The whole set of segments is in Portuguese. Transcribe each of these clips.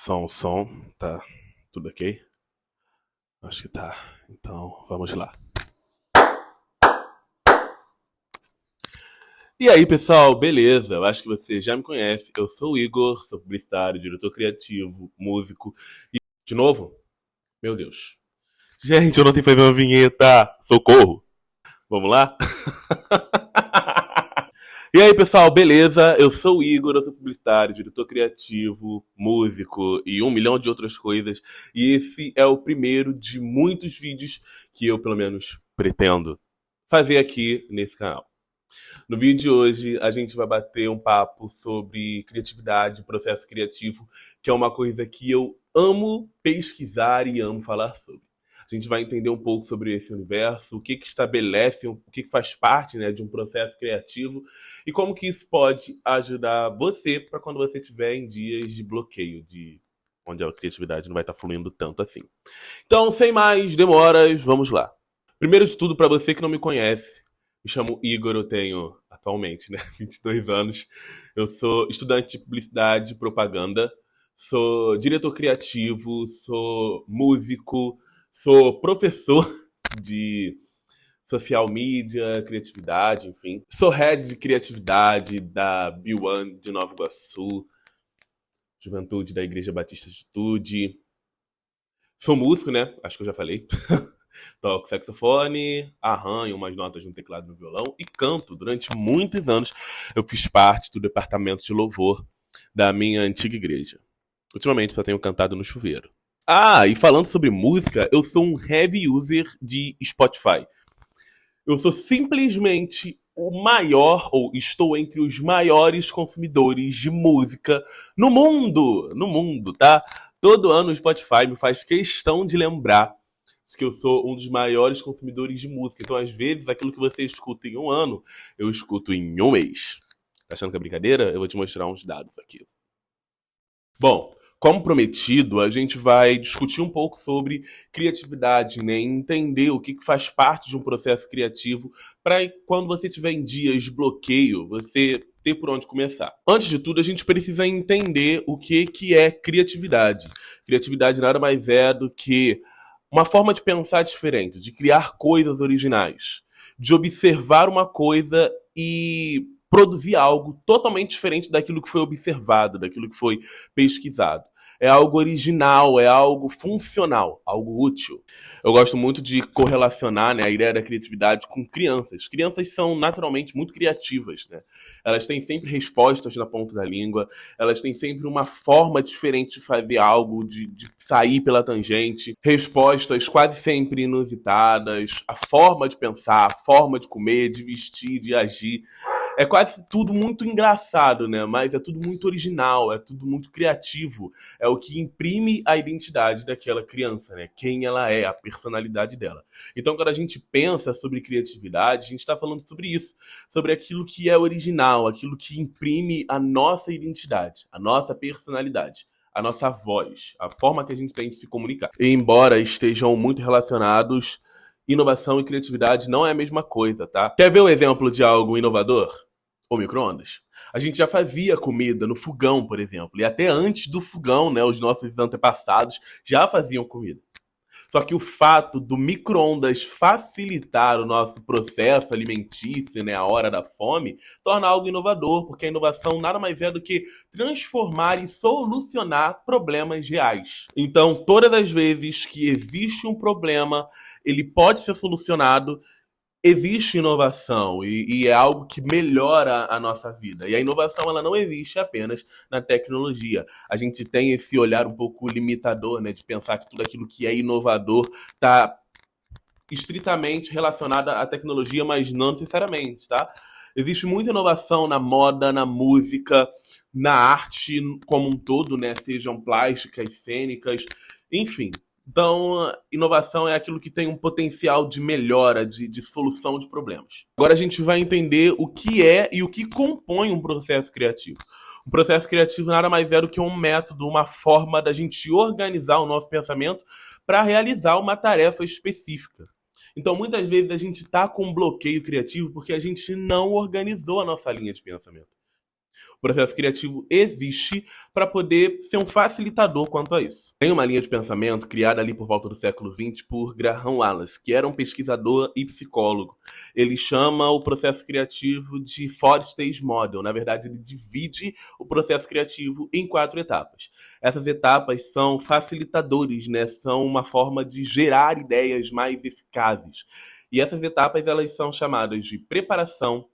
Som, tá tudo ok? Acho que tá. Então, vamos lá. E aí, pessoal, beleza? Eu acho que você já me conhece. Eu sou o Igor, sou publicitário, diretor criativo, músico. E, de novo? Meu Deus. Gente, eu não sei fazer uma vinheta. Socorro. Vamos lá? E aí, pessoal, beleza? Eu sou o Igor, eu sou publicitário, diretor criativo, músico e um milhão de outras coisas. E esse é o primeiro de muitos vídeos que eu, pelo menos, pretendo fazer aqui nesse canal. No vídeo de hoje, a gente vai bater um papo sobre criatividade, processo criativo, que é uma coisa que eu amo pesquisar e amo falar sobre. A gente vai entender um pouco sobre esse universo, o que estabelece, o que faz parte, né, de um processo criativo e como que isso pode ajudar você para quando você estiver em dias de bloqueio, de onde a criatividade não vai estar fluindo tanto assim. Então, sem mais demoras, vamos lá. Primeiro de tudo, para você que não me conhece, me chamo Igor, eu tenho atualmente, né, 22 anos. Eu sou estudante de publicidade e propaganda, sou diretor criativo, sou músico, sou professor de social media, criatividade, enfim. Sou head de criatividade da B1 de Nova Iguaçu, juventude da Igreja Batista de Tude. Sou músico, né? Acho que eu já falei. Toco saxofone, arranho umas notas no teclado e no violão e canto. Durante muitos anos eu fiz parte do departamento de louvor da minha antiga igreja. Ultimamente só tenho cantado no chuveiro. Ah, e falando sobre música, eu sou um heavy user de Spotify. Eu sou simplesmente o maior, ou estou entre os maiores consumidores de música no mundo. No mundo, tá? Todo ano o Spotify me faz questão de lembrar que eu sou um dos maiores consumidores de música. Então, às vezes, aquilo que você escuta em um ano, eu escuto em um mês. Tá achando que é brincadeira? Eu vou te mostrar uns dados aqui. Bom, como prometido, a gente vai discutir um pouco sobre criatividade, né? Entender o que faz parte de um processo criativo para quando você tiver em dias de bloqueio, você ter por onde começar. Antes de tudo, a gente precisa entender o que é criatividade. Criatividade nada mais é do que uma forma de pensar diferente, de criar coisas originais, de observar uma coisa e produzir algo totalmente diferente daquilo que foi observado, daquilo que foi pesquisado. É algo original, é algo funcional, algo útil. Eu gosto muito de correlacionar, né, a ideia da criatividade com crianças. Crianças são naturalmente muito criativas, né? Elas têm sempre respostas na ponta da língua, elas têm sempre uma forma diferente de fazer algo, de sair pela tangente, respostas quase sempre inusitadas, a forma de pensar, a forma de comer, de vestir, de agir. É quase tudo muito engraçado, né? Mas é tudo muito original, é tudo muito criativo. É o que imprime a identidade daquela criança, né? Quem ela é, a personalidade dela. Então, quando a gente pensa sobre criatividade, a gente está falando sobre isso, sobre aquilo que é original, aquilo que imprime a nossa identidade, a nossa personalidade, a nossa voz, a forma que a gente tem de se comunicar. E embora estejam muito relacionados, inovação e criatividade não é a mesma coisa, tá? Quer ver um exemplo de algo inovador? O micro-ondas. A gente já fazia comida no fogão, por exemplo. E até antes do fogão, né, os nossos antepassados já faziam comida. Só que o fato do micro-ondas facilitar o nosso processo alimentício, né, a hora da fome, torna algo inovador, porque a inovação nada mais é do que transformar e solucionar problemas reais. Então, todas as vezes que existe um problema, ele pode ser solucionado. Existe inovação e é algo que melhora a nossa vida. E a inovação ela não existe apenas na tecnologia. A gente tem esse olhar um pouco limitador, né, de pensar que tudo aquilo que é inovador está estritamente relacionado à tecnologia, mas não necessariamente, tá? Existe muita inovação na moda, na música, na arte como um todo, né? Sejam plásticas, cênicas, enfim. Então, inovação é aquilo que tem um potencial de melhora, de solução de problemas. Agora a gente vai entender o que é e o que compõe um processo criativo. Um processo criativo nada mais é do que um método, uma forma da gente organizar o nosso pensamento para realizar uma tarefa específica. Então, muitas vezes a gente está com um bloqueio criativo porque a gente não organizou a nossa linha de pensamento. O processo criativo existe para poder ser um facilitador quanto a isso. Tem uma linha de pensamento criada ali por volta do século XX por Graham Wallace, que era um pesquisador e psicólogo. Ele chama o processo criativo de Four Stage Model. Na verdade, ele divide o processo criativo em 4 etapas. Essas etapas são facilitadores, né? São uma forma de gerar ideias mais eficazes. E essas etapas elas são chamadas de preparação,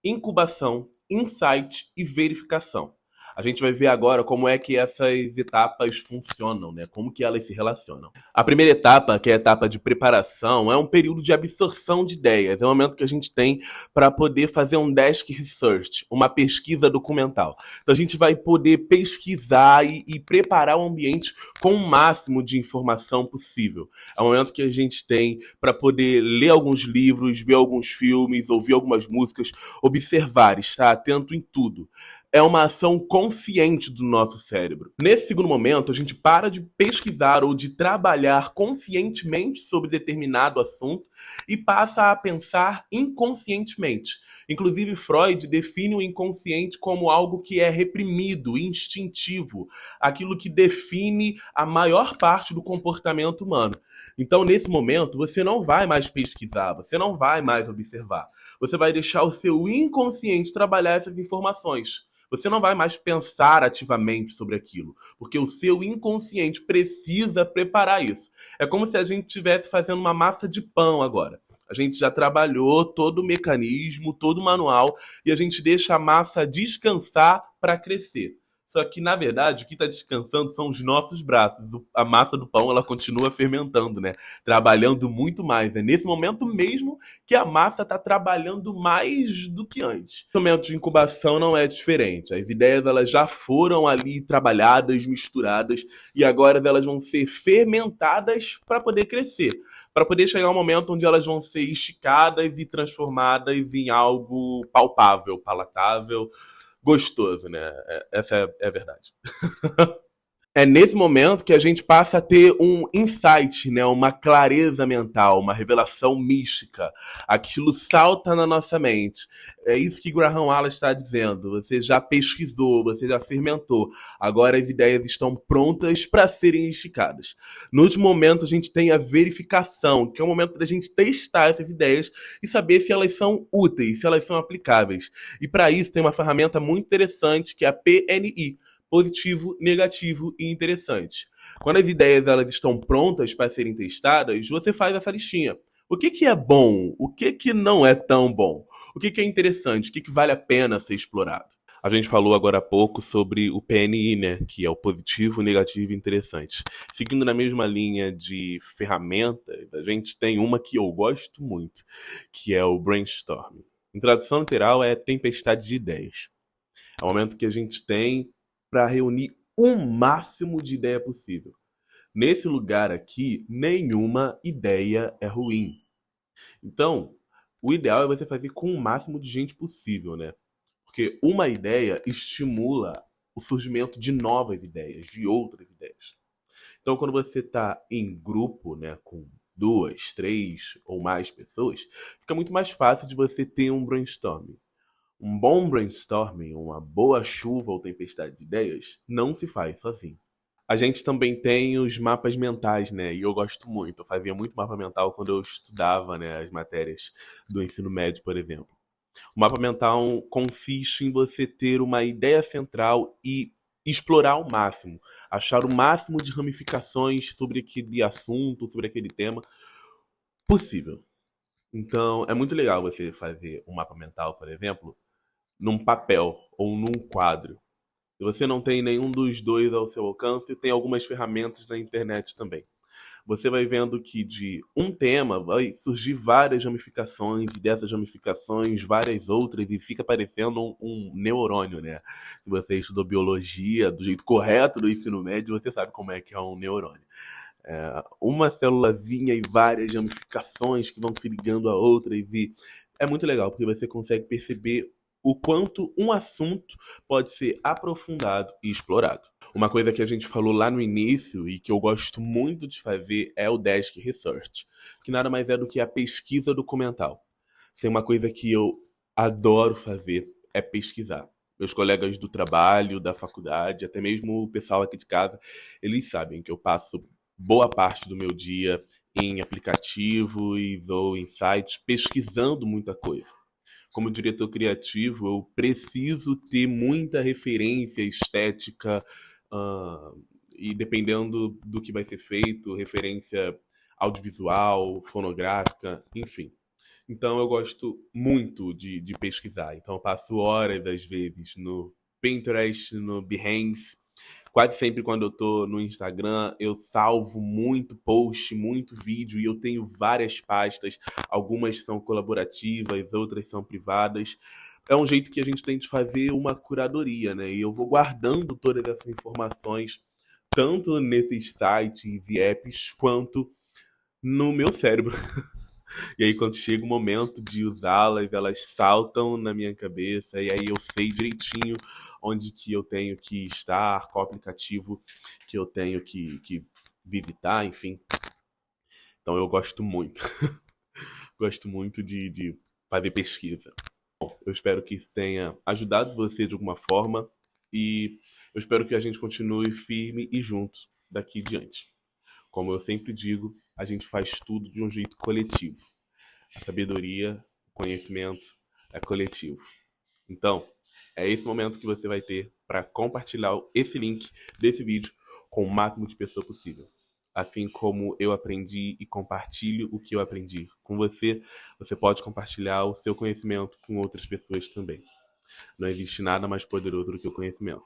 incubação, insight e verificação. A gente vai ver agora como é que essas etapas funcionam, né? Como que elas se relacionam. A primeira etapa, que é a etapa de preparação, é um período de absorção de ideias. É o momento que a gente tem para poder fazer um desk research, uma pesquisa documental. Então a gente vai poder pesquisar e preparar o ambiente com o máximo de informação possível. É o momento que a gente tem para poder ler alguns livros, ver alguns filmes, ouvir algumas músicas, observar, estar atento em tudo. É uma ação consciente do nosso cérebro. Nesse segundo momento, a gente para de pesquisar ou de trabalhar conscientemente sobre determinado assunto e passa a pensar inconscientemente. Inclusive, Freud define o inconsciente como algo que é reprimido, instintivo, aquilo que define a maior parte do comportamento humano. Então, nesse momento, você não vai mais pesquisar, você não vai mais observar. Você vai deixar o seu inconsciente trabalhar essas informações. Você não vai mais pensar ativamente sobre aquilo, porque o seu inconsciente precisa preparar isso. É como se a gente estivesse fazendo uma massa de pão agora. A gente já trabalhou todo o mecanismo, todo o manual, e a gente deixa a massa descansar para crescer. Só que, na verdade, o que está descansando são os nossos braços. A massa do pão, ela continua fermentando, né? Trabalhando muito mais. É nesse momento mesmo que a massa está trabalhando mais do que antes. O momento de incubação não é diferente. As ideias, elas já foram ali trabalhadas, misturadas, e agora elas vão ser fermentadas para poder crescer. Para poder chegar um momento onde elas vão ser esticadas e transformadas em algo palpável, palatável, gostoso, né? Essa é a verdade. É nesse momento que a gente passa a ter um insight, né? Uma clareza mental, uma revelação mística. Aquilo salta na nossa mente. É isso que Graham Wallace está dizendo. Você já pesquisou, você já fermentou. Agora as ideias estão prontas para serem esticadas. No último momento, a gente tem a verificação, que é o momento da gente testar essas ideias e saber se elas são úteis, se elas são aplicáveis. E para isso tem uma ferramenta muito interessante que é a PNI. Positivo, negativo e interessante. Quando as ideias elas estão prontas para serem testadas, você faz essa listinha. O que é bom? O que não é tão bom? O que é interessante? O que vale a pena ser explorado? A gente falou agora há pouco sobre o PNI, né? Que é o positivo, negativo e interessante. Seguindo na mesma linha de ferramentas, a gente tem uma que eu gosto muito, que é o brainstorming. Em tradução literal, é tempestade de ideias. É o momento que a gente tem para reunir o máximo de ideia possível. Nesse lugar aqui, nenhuma ideia é ruim. Então, o ideal é você fazer com o máximo de gente possível, né? Porque uma ideia estimula o surgimento de novas ideias, de outras ideias. Então, quando você está em grupo, né, com 2, 3 ou mais pessoas, fica muito mais fácil de você ter um brainstorming. Um bom brainstorming, uma boa chuva ou tempestade de ideias, não se faz sozinho. A gente também tem os mapas mentais, né? E eu gosto muito. Eu fazia muito mapa mental quando eu estudava, né, as matérias do ensino médio, por exemplo. O mapa mental consiste em você ter uma ideia central e explorar ao máximo, achar o máximo de ramificações sobre aquele assunto, sobre aquele tema possível. Então, é muito legal você fazer um mapa mental, por exemplo, num papel ou num quadro. Se você não tem nenhum dos dois ao seu alcance, tem algumas ferramentas na internet também. Você vai vendo que de um tema vai surgir várias ramificações, e dessas ramificações várias outras, e fica parecendo um neurônio, né? Se você estudou biologia do jeito correto do ensino médio, você sabe como é que é um neurônio. Uma célulazinha e várias ramificações que vão se ligando a outras, e é muito legal, porque você consegue perceber o quanto um assunto pode ser aprofundado e explorado. Uma coisa que a gente falou lá no início e que eu gosto muito de fazer é o Desk Research, que nada mais é do que a pesquisa documental. Isso é uma coisa que eu adoro fazer, é pesquisar. Meus colegas do trabalho, da faculdade, até mesmo o pessoal aqui de casa, eles sabem que eu passo boa parte do meu dia em aplicativo e ou em sites pesquisando muita coisa. Como diretor criativo, eu preciso ter muita referência estética, ah, e dependendo do que vai ser feito, referência audiovisual, fonográfica, enfim. Então eu gosto muito de pesquisar. Então eu passo horas, às vezes, no Pinterest, no Behance. Quase sempre quando eu tô no Instagram, eu salvo muito post, muito vídeo e eu tenho várias pastas. Algumas são colaborativas, outras são privadas. É um jeito que a gente tem de fazer uma curadoria, né? E eu vou guardando todas essas informações, tanto nesses sites e apps, quanto no meu cérebro. E aí, quando chega o momento de usá-las, elas saltam na minha cabeça, e aí eu sei direitinho onde que eu tenho que estar, qual aplicativo que eu tenho que visitar, enfim. Então eu gosto muito. Gosto muito de fazer pesquisa. Eu espero que isso tenha ajudado você de alguma forma e eu espero que a gente continue firme e juntos daqui em diante. Como eu sempre digo, a gente faz tudo de um jeito coletivo. A sabedoria, o conhecimento é coletivo. Então, é esse momento que você vai ter para compartilhar esse link desse vídeo com o máximo de pessoas possível. Assim como eu aprendi e compartilho o que eu aprendi com você, você pode compartilhar o seu conhecimento com outras pessoas também. Não existe nada mais poderoso do que o conhecimento.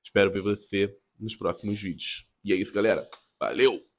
Espero ver você nos próximos vídeos. E é isso, galera. Valeu!